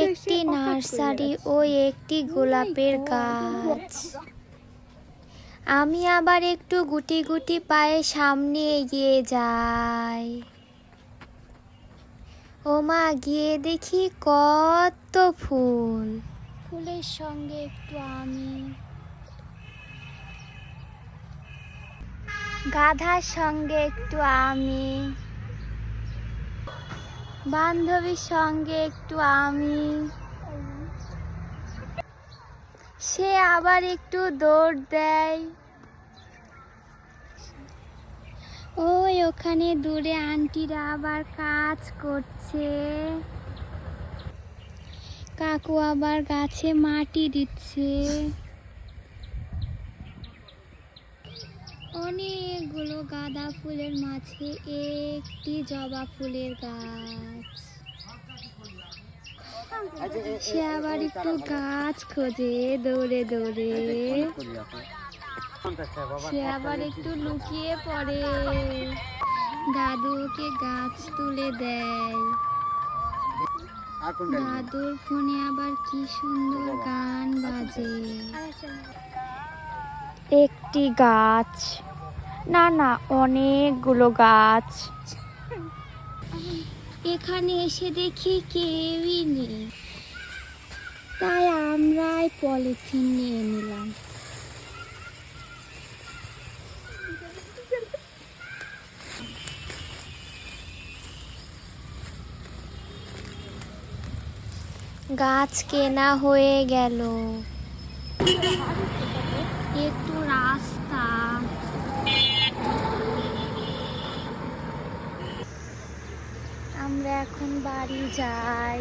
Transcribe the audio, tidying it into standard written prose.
একটি নার্সারি ও একটি গোলাপের গাছ। আমি আবার একটু গুটি গুটি পায়ে সামনে এগিয়ে যাই। ওমা, গিয়ে দেখি কত ফুল। ফুলের সঙ্গে একটু আমি, গাধার সঙ্গে একটু আমি, বান্ধবীর সঙ্গে একটু আমি। সে আবার একটু দৌড় দেয়। ওই ওখানে দূরে আন্টিরা আবার কাজ করছে। কাকু আবার গাছে মাটি দিচ্ছে। অনেকগুলো গাঁদা ফুলের মাঝে একটি জবা ফুলের গাছ। সে আবার একটু গাছ খোঁজে দৌড়ে দৌড়ে। সে আবার একটু লুকিয়ে পড়ে। দাদু ওকে গাছ তুলে দেয়। দাদুর ফোনে আবার কি সুন্দর গান বাজে। একটি গাছ না না, অনেকগুলো গাছ। এখানে এসে দেখি কেউই নেই, তাই আমরাই পলিথিন নিয়ে নিলাম। গাছ কেনা হয়ে গেল। একটু রাস্তা। আমরা এখন বাড়ি যাই।